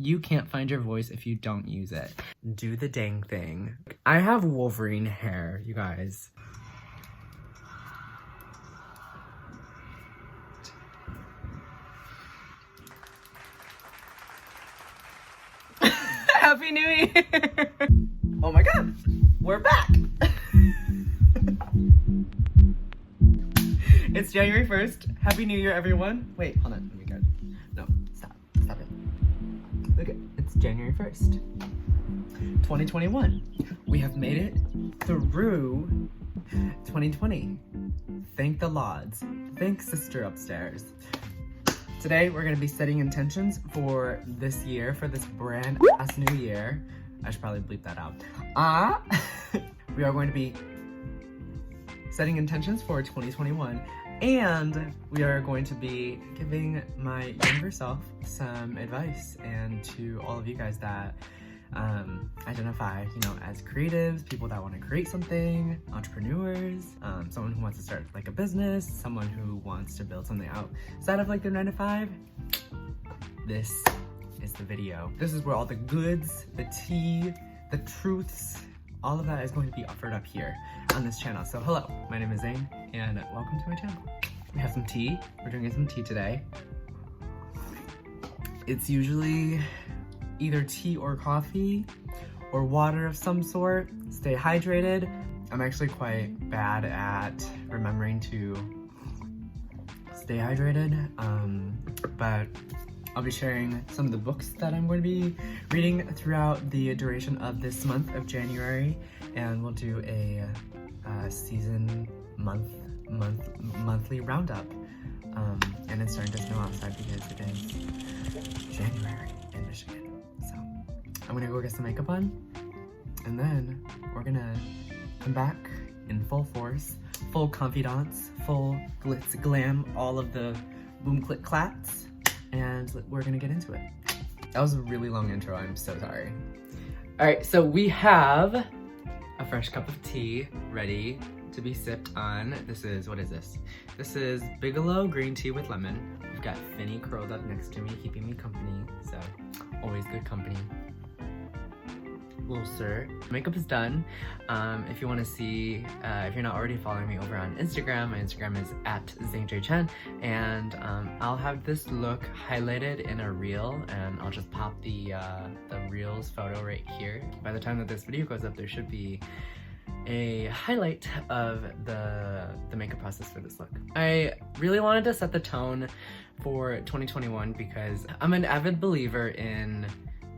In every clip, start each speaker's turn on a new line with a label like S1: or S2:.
S1: You can't find your voice if you don't use it. Do the dang thing. I have Wolverine hair, you guys. Happy New Year! Oh my god, we're back! It's January 1st. Happy New Year, everyone. Wait, hold on, let me go. No, stop it. Look it, it's January 1st. 2021. We have made it through 2020. Thank the Lords. Thank Sister upstairs. Today, we're gonna be setting intentions for this year, for this brand ass new year. I should probably bleep that out. We are going to be setting intentions for 2021, and we are going to be giving my younger self some advice, and to all of you guys that identify, you know, as creatives, people that want to create something, entrepreneurs, someone who wants to start like a business, someone who wants to build something outside of like their 9 to 5. This is the video. This is where all the goods, the tea, the truths, all of that is going to be offered up here on this channel. So hello, my name is Zane, and welcome to my channel. We have some tea. We're drinking some tea today. It's usually either tea or coffee or water of some sort. Stay hydrated. I'm actually quite bad at remembering to stay hydrated, but I'll be sharing some of the books that I'm going to be reading throughout the duration of this month of January, and we'll do a season monthly roundup. And it's starting to snow outside because it is January in Michigan. So I'm gonna go get some makeup on, and then we're gonna come back in full force, full confidence, full glitz glam, all of the boom click claps, and we're gonna get into it. That was a really long intro, I'm so sorry. All right, so we have a fresh cup of tea ready to be sipped on. This is, what is this? This is Bigelow green tea with lemon. We've got Finny curled up next to me, keeping me company, so always good company. Little sir. Makeup is done. If you want to see, if you're not already following me over on Instagram, my Instagram is @zanejchen, and I'll have this look highlighted in a reel, and I'll just pop the reels photo right here. By the time that this video goes up, there should be a highlight of the makeup process for this look. I really wanted to set the tone for 2021 because I'm an avid believer in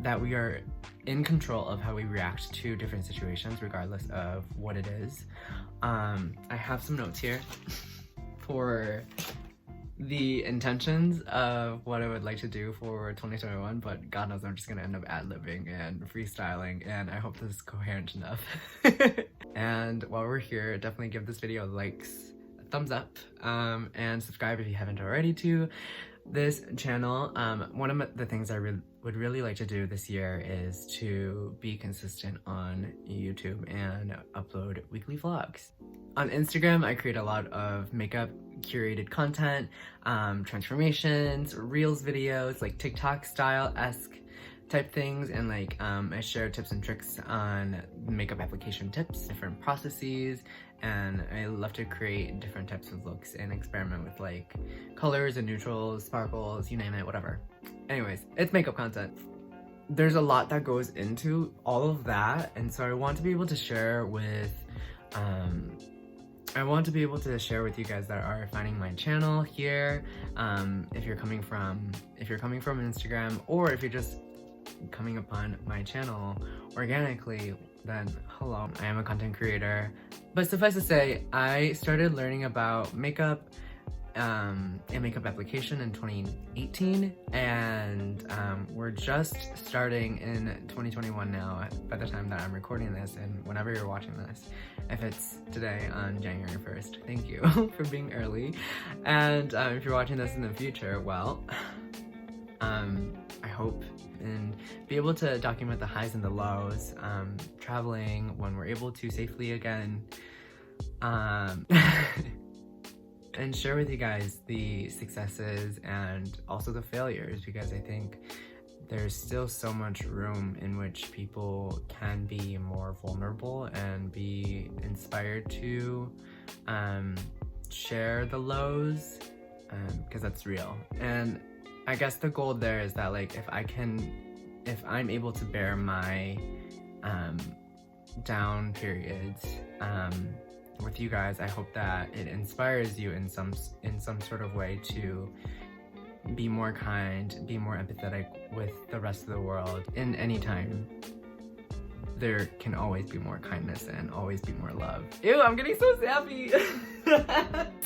S1: that we are in control of how we react to different situations, regardless of what it is. I have some notes here for the intentions of what I would like to do for 2021, but God knows I'm just gonna end up ad-libbing and freestyling, and I hope this is coherent enough. And while we're here, definitely give this video likes, a thumbs up, and subscribe if you haven't already to this channel. One of the things I would really like to do this year is to be consistent on YouTube and upload weekly vlogs. On Instagram, I create a lot of makeup curated content, transformations, reels videos, like TikTok style-esque type things, and like I share tips and tricks on makeup application tips, different processes, and I love to create different types of looks and experiment with like colors and neutrals, sparkles, you name it, whatever. Anyways, it's makeup content. There's a lot that goes into all of that, and so I want to be able to share with you guys that are finding my channel here. If you're coming from Instagram, or if you're just coming upon my channel organically, then hello, I am a content creator. But suffice to say, I started learning about makeup and makeup application in 2018, and we're just starting in 2021 now by the time that I'm recording this, and whenever you're watching this, if it's today on January 1st, thank you for being early. And if you're watching this in the future, well, I hope and be able to document the highs and the lows, traveling when we're able to safely again, and share with you guys the successes and also the failures, because I think there's still so much room in which people can be more vulnerable and be inspired to share the lows, because that's real. And I guess the goal there is that, like, if I'm able to bear my down periods with you guys, I hope that it inspires you in some sort of way to be more kind, be more empathetic with the rest of the world. In any time, there can always be more kindness and always be more love. Ew, I'm getting so sappy.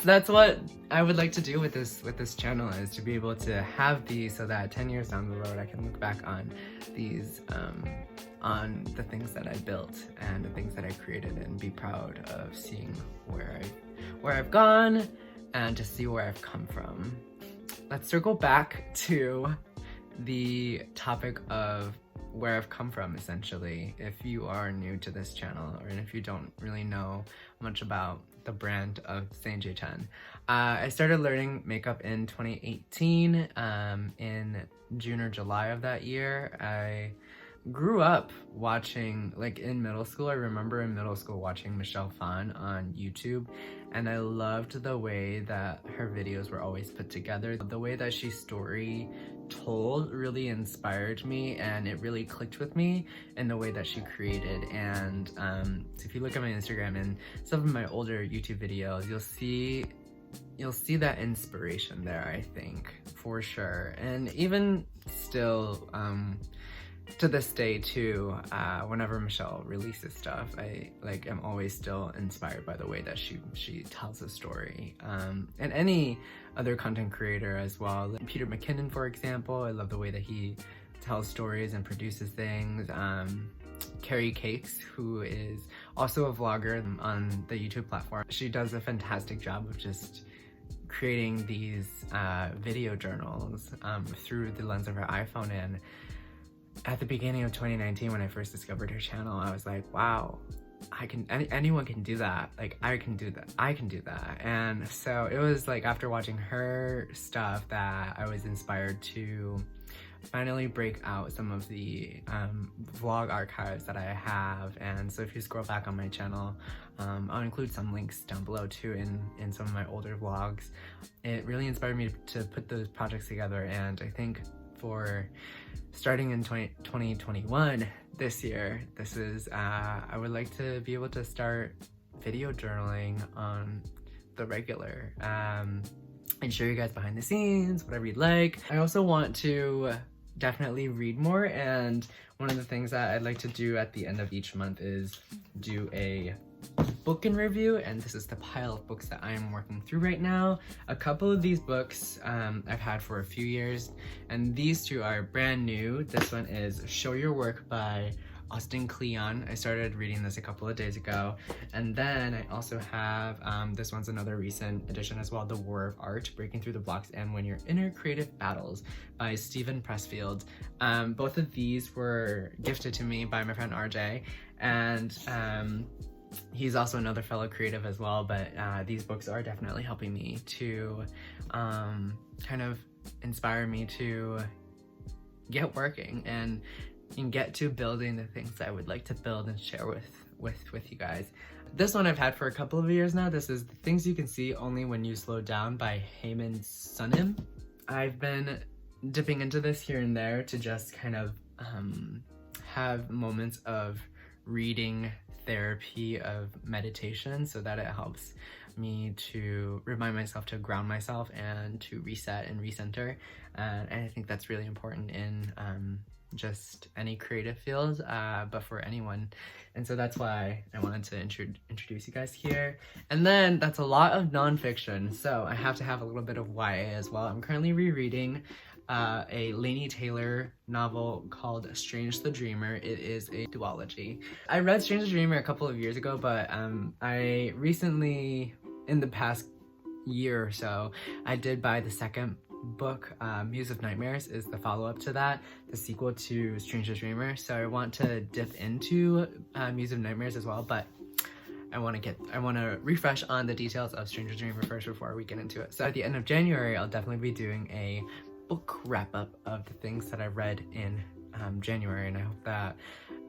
S1: That's what I would like to do with this channel, is to be able to have these so that 10 years down the road I can look back on these on the things that I built and the things that I created, and be proud of seeing where I've gone and to see where I've come from. Let's circle back to the topic of where I've come from, essentially. If you are new to this channel, or if you don't really know much about the brand of zanejchen, I started learning makeup in 2018. In June or July of that year, I grew up watching, like, in middle school. I remember in middle school watching Michelle Phan on YouTube, and I loved the way that her videos were always put together. The way that she story told really inspired me, and it really clicked with me in the way that she created. And so if you look at my Instagram and some of my older YouTube videos, you'll see that inspiration there, I think, for sure. And even still, to this day too, whenever Michelle releases stuff, I am always still inspired by the way that she tells a story. And any other content creator as well. Peter McKinnon, for example, I love the way that he tells stories and produces things. Carrie Cakes, who is also a vlogger on the YouTube platform, she does a fantastic job of just creating these video journals through the lens of her iPhone. And at the beginning of 2019, when I first discovered her channel, I was like, wow, anyone can do that. Like, I can do that. And so it was like after watching her stuff that I was inspired to finally break out some of the vlog archives that I have. And so if you scroll back on my channel, I'll include some links down below too in some of my older vlogs. It really inspired me to put those projects together. And I think for starting in 2021, this year, this is, I would like to be able to start video journaling on the regular, and show you guys behind the scenes, whatever you'd like. I also want to definitely read more, and one of the things that I'd like to do at the end of each month is do a book and review, and this is the pile of books that I am working through right now. A couple of these books I've had for a few years, and these two are brand new. This one is Show Your Work by Austin Kleon. I started reading this a couple of days ago. And then I also have, this one's another recent edition as well, The War of Art, Breaking Through the Blocks and When Your Inner Creative Battles by Stephen Pressfield. Both of these were gifted to me by my friend RJ, and he's also another fellow creative as well, but these books are definitely helping me to kind of inspire me to get working and get to building the things that I would like to build and share with you guys. This one I've had for a couple of years now. This is The Things You Can See Only When You Slow Down by Heyman Sunim. I've been dipping into this here and there to just kind of have moments of reading therapy, of meditation, so that it helps me to remind myself to ground myself and to reset and recenter. And I think that's really important in just any creative field, but for anyone. And so that's why I wanted to introduce you guys here. And then that's a lot of nonfiction, so I have to have a little bit of YA as well. I'm currently rereading a Laini Taylor novel called Strange the Dreamer. It is a duology. I read Strange the Dreamer a couple of years ago, but I recently, in the past year or so, I did buy the second book. Muse of Nightmares is the follow-up to that, the sequel to Strange the Dreamer. So I want to dip into Muse of Nightmares as well, but I want to refresh on the details of Strange the Dreamer first before we get into it. So at the end of January, I'll definitely be doing a book wrap-up of the things that I read in January, and I hope that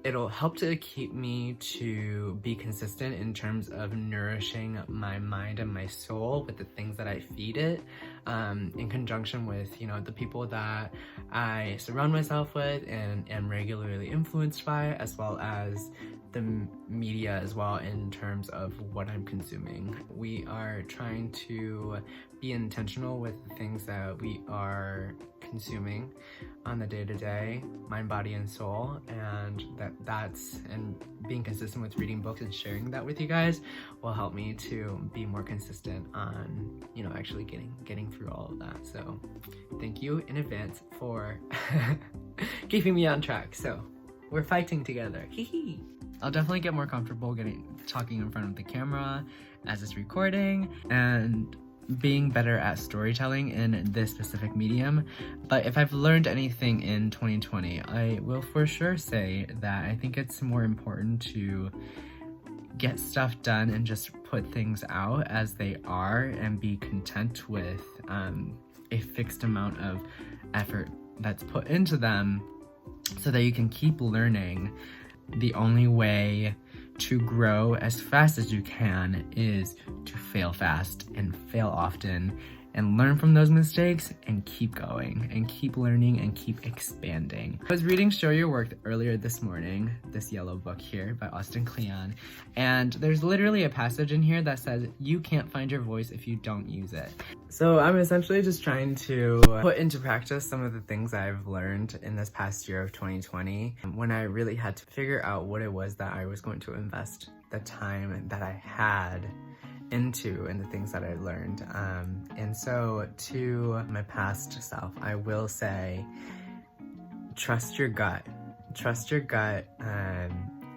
S1: it'll help to keep me to be consistent in terms of nourishing my mind and my soul with the things that I feed it, in conjunction with, you know, the people that I surround myself with and am regularly influenced by, as well as the media as well, in terms of what I'm consuming. We are trying to be intentional with the things that we are consuming on the day-to-day, mind, body, and soul, and and being consistent with reading books and sharing that with you guys will help me to be more consistent on, you know, actually getting through all of that. So thank you in advance for keeping me on track. So we're fighting together. Hee. I'll definitely get more comfortable talking in front of the camera as it's recording and being better at storytelling in this specific medium. But if I've learned anything in 2020, I will for sure say that I think it's more important to get stuff done and just put things out as they are and be content with a fixed amount of effort that's put into them so that you can keep learning. The only way to grow as fast as you can is to fail fast and fail often and learn from those mistakes and keep going and keep learning and keep expanding. I was reading Show Your Work earlier this morning, this yellow book here by Austin Kleon, and there's literally a passage in here that says, you can't find your voice if you don't use it. So I'm essentially just trying to put into practice some of the things I've learned in this past year of 2020, when I really had to figure out what it was that I was going to invest the time that I had into and the things that I learned. And so to my past self, I will say, trust your gut. Trust your gut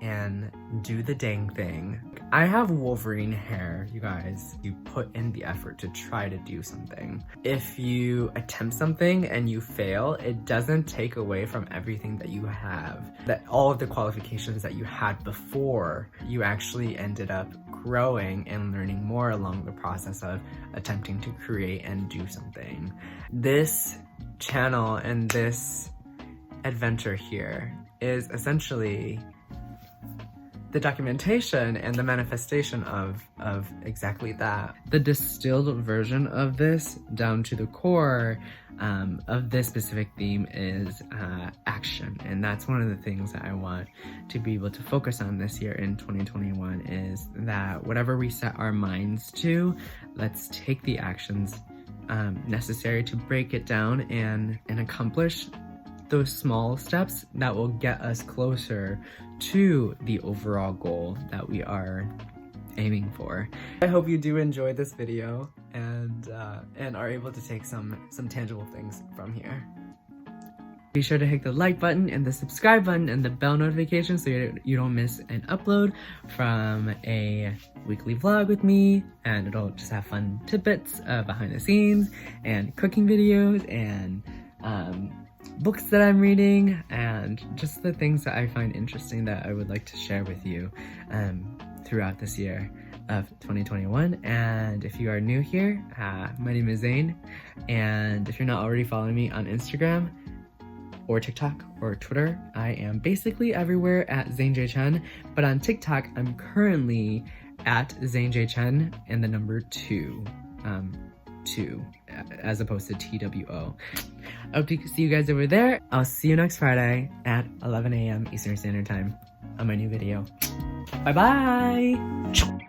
S1: and do the dang thing. I have Wolverine hair, you guys. You put in the effort to try to do something. If you attempt something and you fail, it doesn't take away from everything that you have, that all of the qualifications that you had before. You actually ended up growing and learning more along the process of attempting to create and do something. This channel and this adventure here is essentially the documentation and the manifestation of exactly that. The distilled version of this, down to the core of this specific theme, is action. And that's one of the things that I want to be able to focus on this year in 2021, is that whatever we set our minds to, let's take the actions necessary to break it down and accomplish those small steps that will get us closer to the overall goal that we are aiming for. I hope you do enjoy this video and are able to take some tangible things from here. Be sure to hit the like button and the subscribe button and the bell notification so you don't miss an upload from a weekly vlog with me, and it'll just have fun tidbits behind the scenes and cooking videos and books that I'm reading and just the things that I find interesting that I would like to share with you throughout this year of 2021. And if you are new here, my name is Zane, and if you're not already following me on Instagram or TikTok or Twitter, I am basically everywhere at zanejchen, but on TikTok I'm currently at zanejchen and the number 2 as opposed to TWO. I hope to see you guys over there. I'll see you next Friday at 11 a.m. Eastern Standard Time on my new video. Bye bye!